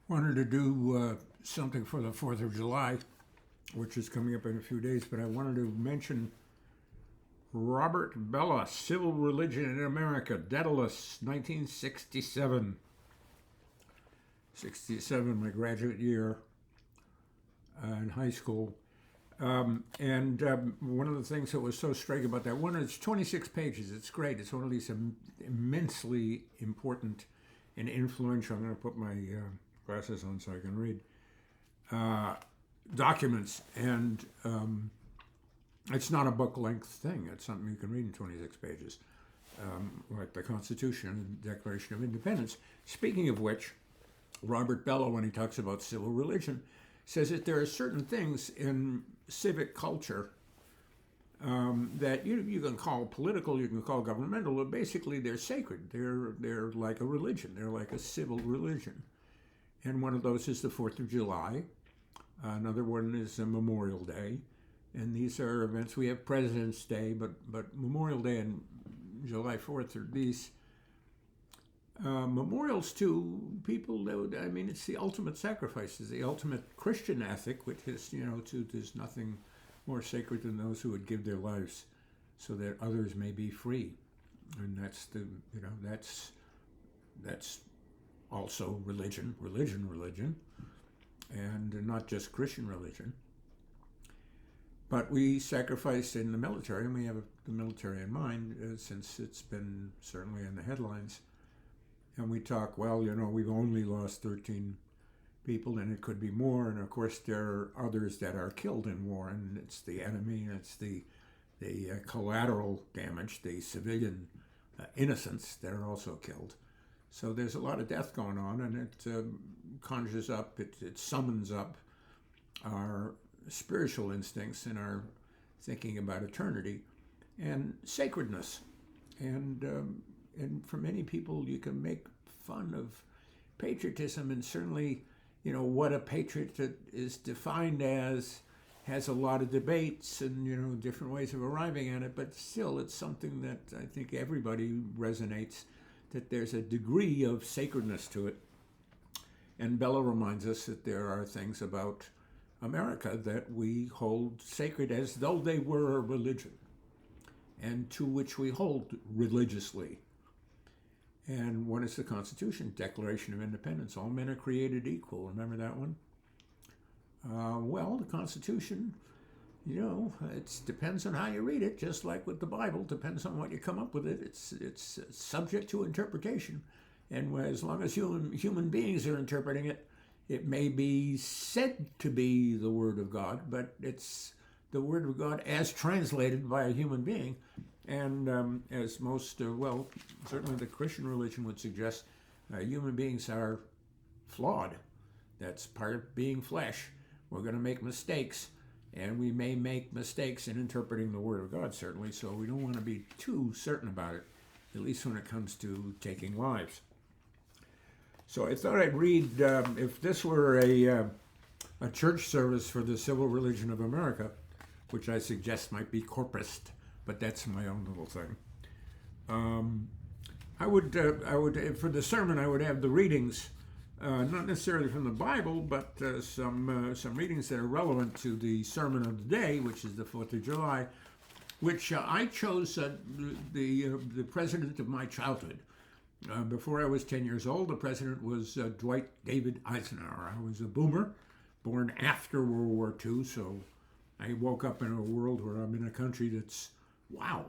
Wanted to do something for the 4th of July, which is coming up in a few days, but I wanted to mention Robert Bellah, Civil Religion in America, Daedalus, 1967. 67, my graduate year in high school. One of the things that was so striking about that one, it's 26 pages. It's great. It's one of these immensely important and influential, I'm going to put my glasses on so I can read, documents. And it's not a book-length thing. It's something you can read in 26 pages, like the Constitution and Declaration of Independence. Speaking of which, Robert Bellah, when he talks about civil religion, says that there are certain things in civic culture that you can call political, you can call governmental, but basically they're sacred. They're like a religion. They're like a civil religion. And one of those is the 4th of July. Another one is Memorial Day. And these are events. We have President's Day, but Memorial Day and July 4th are these memorials to people that, it's the ultimate sacrifice, it's the ultimate Christian ethic, which is, there's nothing more sacred than those who would give their lives so that others may be free. And that's also religion, and not just Christian religion. But we sacrifice in the military, and we have the military in mind since it's been certainly in the headlines. And we talk, we've only lost 13 people, and it could be more. And of course, there are others that are killed in war, and it's the enemy, and it's the collateral damage, the civilian innocents that are also killed. So there's a lot of death going on, and it conjures up, it summons up our spiritual instincts and our thinking about eternity and sacredness. And for many people, you can make fun of patriotism, and certainly, what a patriot is defined as has a lot of debates and, different ways of arriving at it, but still it's something that I think everybody resonates, that there's a degree of sacredness to it. And Bellah reminds us that there are things about America that we hold sacred as though they were a religion, and to which we hold religiously. And one is the Constitution, Declaration of Independence. All men are created equal. Remember that one? The Constitution, it depends on how you read it, just like with the Bible, depends on what you come up with it. It's subject to interpretation. And as long as human beings are interpreting it, it may be said to be the Word of God, but it's the Word of God as translated by a human being. And as most, certainly the Christian religion would suggest, human beings are flawed. That's part of being flesh. We're going to make mistakes, and we may make mistakes in interpreting the Word of God, certainly, so we don't want to be too certain about it, at least when it comes to taking lives. So I thought I'd read, if this were a church service for the civil religion of America, which I suggest might be corpus, but that's my own little thing. I would for the sermon, I would have the readings, not necessarily from the Bible, but some readings that are relevant to the sermon of the day, which is the 4th of July, which I chose the president of my childhood. Before I was 10 years old, the president was Dwight David Eisenhower. I was a boomer, born after World War II, so I woke up in a world where I'm in a country that's, wow,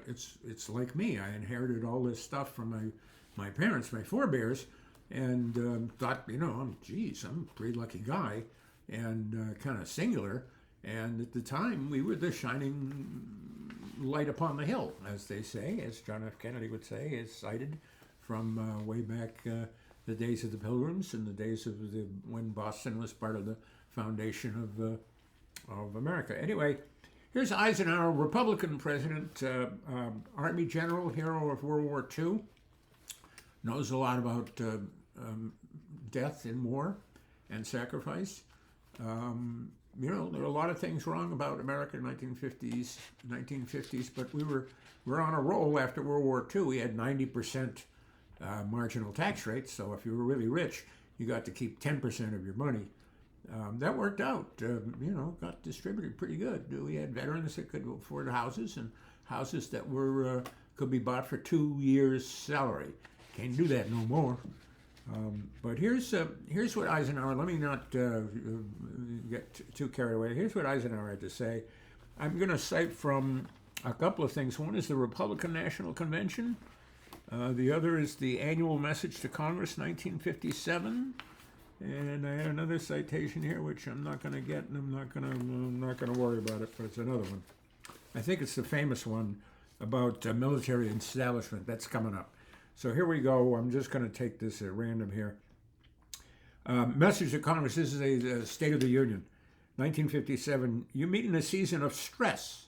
it's like me. I inherited all this stuff from my parents, my forebears, and thought, I'm a pretty lucky guy, and kind of singular. And at the time, we were the shining light upon the hill, as they say, as John F. Kennedy would say, is cited from way back the days of the Pilgrims and the days of when Boston was part of the foundation of America. Anyway, here's Eisenhower, Republican president, Army general, hero of World War II, knows a lot about death in war and sacrifice. There are a lot of things wrong about America in 1950s, but we're on a roll after World War II. We had 90% marginal tax rates, so if you were really rich, you got to keep 10% of your money. That worked out, got distributed pretty good. We had veterans that could afford houses, and houses that were could be bought for 2 years' salary. Can't do that no more. But here's what Eisenhower, let me not get too carried away. Here's what Eisenhower had to say. I'm going to cite from a couple of things. One is the Republican National Convention. The other is the Annual Message to Congress, 1957. And I had another citation here, which I'm not going to get, and I'm not going to worry about it, but it's another one. I think it's the famous one about military establishment. That's coming up. So here we go. I'm just going to take this at random here. Message to Congress. This is a State of the Union, 1957. You meet in a season of stress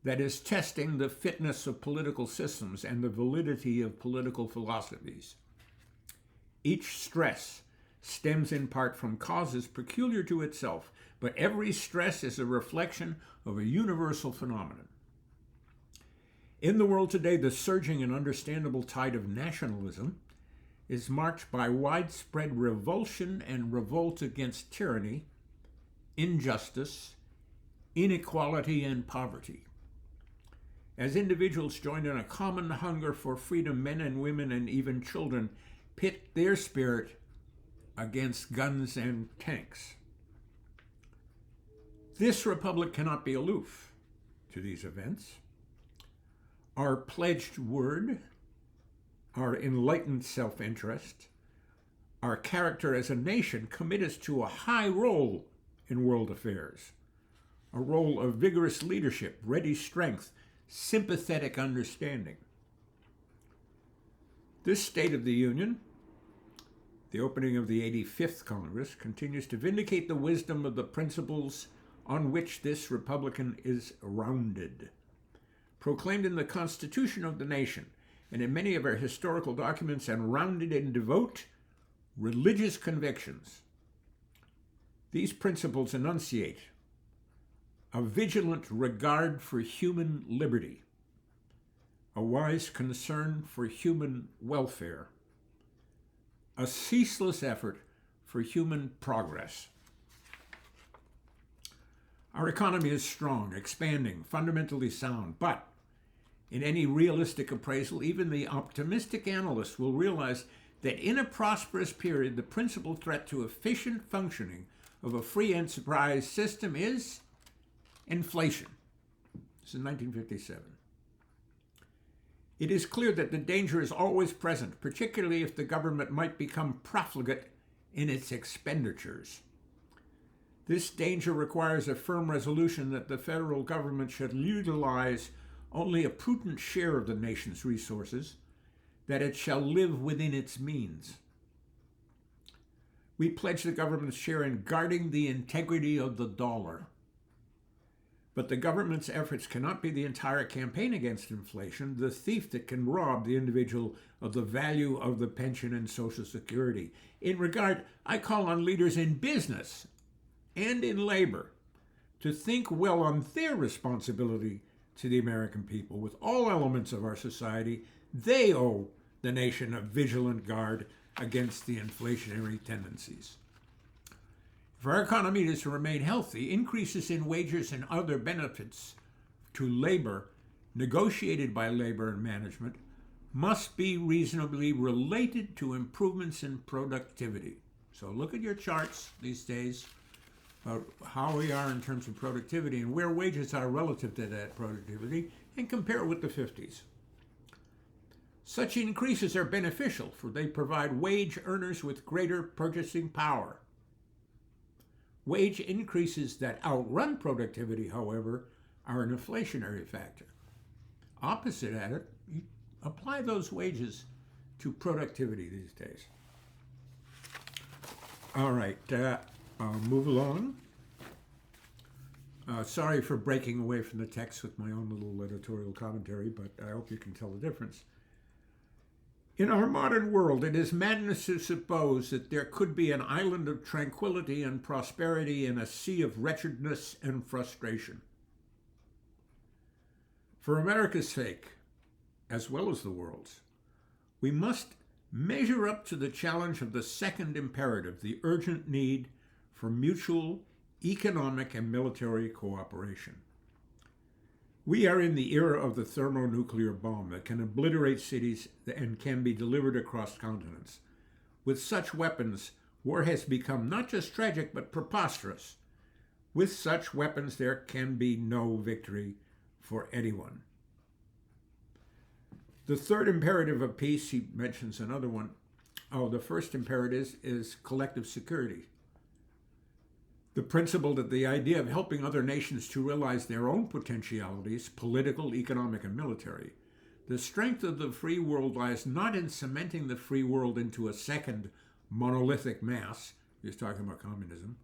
that is testing the fitness of political systems and the validity of political philosophies. Each stress stems in part from causes peculiar to itself, but every stress is a reflection of a universal phenomenon. In the world today, the surging and understandable tide of nationalism is marked by widespread revulsion and revolt against tyranny, injustice, inequality, and poverty. As individuals join in a common hunger for freedom, men and women and even children pit their spirit against guns and tanks. This republic cannot be aloof to these events. Our pledged word, our enlightened self-interest, our character as a nation commit us to a high role in world affairs, a role of vigorous leadership, ready strength, sympathetic understanding. This State of the Union, the opening of the 85th Congress, continues to vindicate the wisdom of the principles on which this Republican is rounded. Proclaimed in the Constitution of the nation and in many of our historical documents and rounded in devout religious convictions, these principles enunciate a vigilant regard for human liberty, a wise concern for human welfare, a ceaseless effort for human progress. Our economy is strong, expanding, fundamentally sound, but in any realistic appraisal, even the optimistic analyst will realize that in a prosperous period, the principal threat to efficient functioning of a free enterprise system is inflation. This is 1957. It is clear that the danger is always present, particularly if the government might become profligate in its expenditures. This danger requires a firm resolution that the federal government should utilize only a prudent share of the nation's resources, that it shall live within its means. We pledge the government's share in guarding the integrity of the dollar. But the government's efforts cannot be the entire campaign against inflation, the thief that can rob the individual of the value of the pension and Social Security. In regard, I call on leaders in business and in labor to think well on their responsibility to the American people. With all elements of our society, they owe the nation a vigilant guard against the inflationary tendencies. For our economy is to remain healthy, increases in wages and other benefits to labor, negotiated by labor and management, must be reasonably related to improvements in productivity. So look at your charts these days about how we are in terms of productivity and where wages are relative to that productivity, and compare it with the 50s. Such increases are beneficial, for they provide wage earners with greater purchasing power. Wage increases that outrun productivity, however, are an inflationary factor. Opposite at it, you apply those wages to productivity these days. All right, I'll move along. Sorry for breaking away from the text with my own little editorial commentary, but I hope you can tell the difference. In our modern world, it is madness to suppose that there could be an island of tranquility and prosperity in a sea of wretchedness and frustration. For America's sake, as well as the world's, we must measure up to the challenge of the second imperative, the urgent need for mutual economic and military cooperation. We are in the era of the thermonuclear bomb that can obliterate cities and can be delivered across continents. With such weapons, war has become not just tragic, but preposterous. With such weapons, there can be no victory for anyone. The third imperative of peace, he mentions another one. The first imperative is collective security. The principle that the idea of helping other nations to realize their own potentialities, political, economic, and military. The strength of the free world lies not in cementing the free world into a second monolithic mass, he's talking about communism,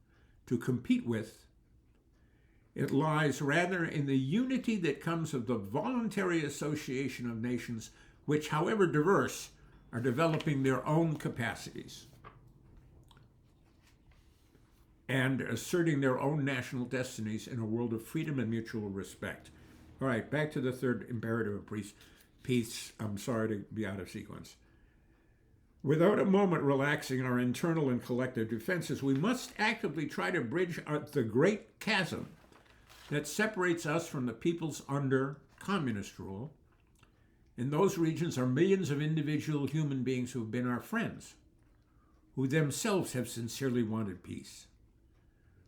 to compete with. It lies rather in the unity that comes of the voluntary association of nations which, however diverse, are developing their own capacities and asserting their own national destinies in a world of freedom and mutual respect. All right, back to the third imperative of peace. I'm sorry to be out of sequence. Without a moment relaxing our internal and collective defenses, we must actively try to bridge the great chasm that separates us from the peoples under communist rule. In those regions are millions of individual human beings who have been our friends, who themselves have sincerely wanted peace.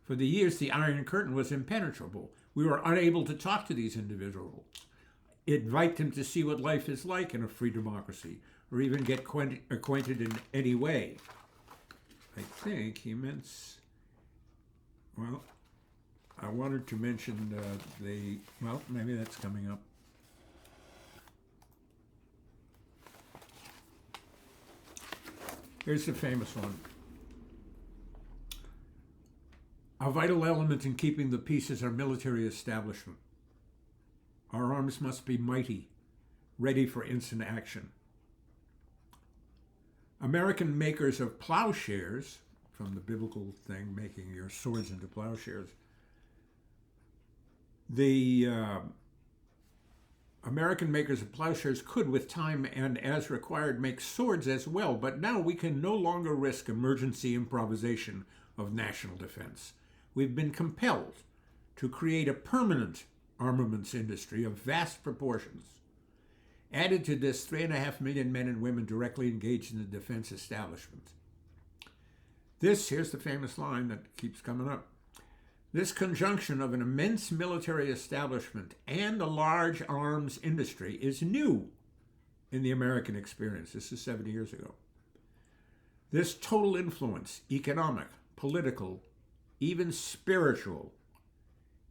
For the years, the Iron Curtain was impenetrable. We were unable to talk to these individuals, invite them to see what life is like in a free democracy, or even get acquainted in any way. I think he meant, well, I wanted to mention maybe that's coming up. Here's the famous one. A vital element in keeping the peace is our military establishment. Our arms must be mighty, ready for instant action. American makers of plowshares, from the biblical thing, making your swords into plowshares, the American makers of plowshares could, with time and as required, make swords as well, but now we can no longer risk emergency improvisation of national defense. We've been compelled to create a permanent armaments industry of vast proportions. Added to this, 3.5 million men and women directly engaged in the defense establishment. Here's the famous line that keeps coming up. This conjunction of an immense military establishment and a large arms industry is new in the American experience. This is 70 years ago. This total influence, economic, political, even spiritual,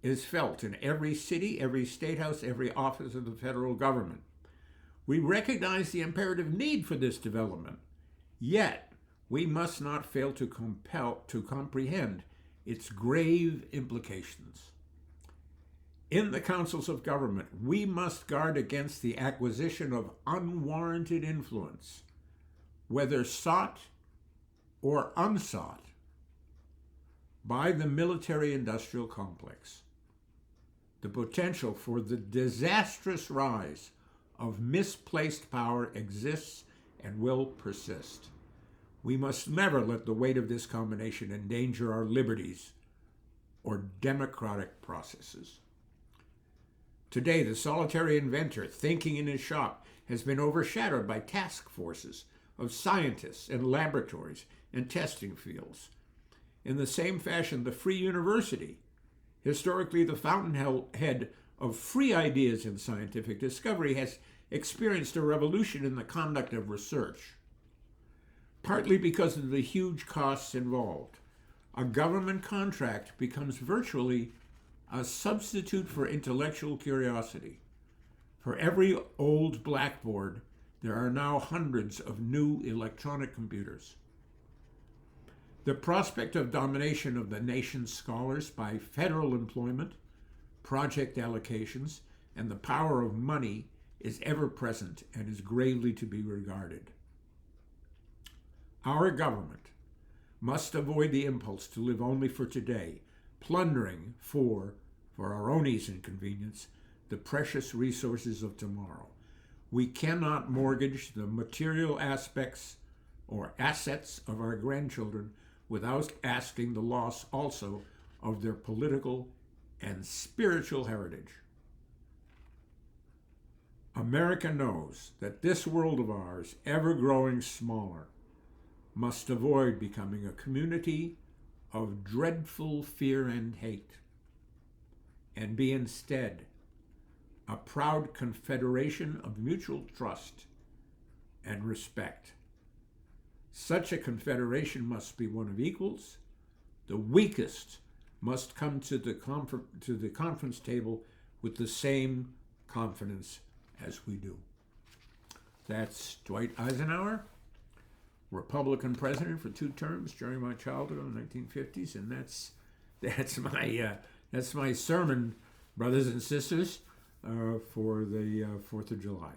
is felt in every city, every state house, every office of the federal government. We recognize the imperative need for this development, yet we must not fail to comprehend its grave implications. In the councils of government, we must guard against the acquisition of unwarranted influence, whether sought or unsought, by the military-industrial complex. The potential for the disastrous rise of misplaced power exists and will persist. We must never let the weight of this combination endanger our liberties or democratic processes. Today, the solitary inventor thinking in his shop has been overshadowed by task forces of scientists and laboratories and testing fields. In the same fashion, the free university, historically the fountainhead of free ideas in scientific discovery, has experienced a revolution in the conduct of research, partly because of the huge costs involved. A government contract becomes virtually a substitute for intellectual curiosity. For every old blackboard, there are now hundreds of new electronic computers. The prospect of domination of the nation's scholars by federal employment, project allocations, and the power of money is ever present and is gravely to be regarded. Our government must avoid the impulse to live only for today, plundering for our own ease and convenience, the precious resources of tomorrow. We cannot mortgage the material aspects or assets of our grandchildren without asking the loss also of their political and spiritual heritage. America knows that this world of ours, ever growing smaller, must avoid becoming a community of dreadful fear and hate, and be instead a proud confederation of mutual trust and respect. Such a confederation must be one of equals. The weakest must come to the conference table with the same confidence as we do. That's Dwight Eisenhower, Republican president for 2 terms during my childhood in the 1950s, and that's my sermon, brothers and sisters, for the 4th of July.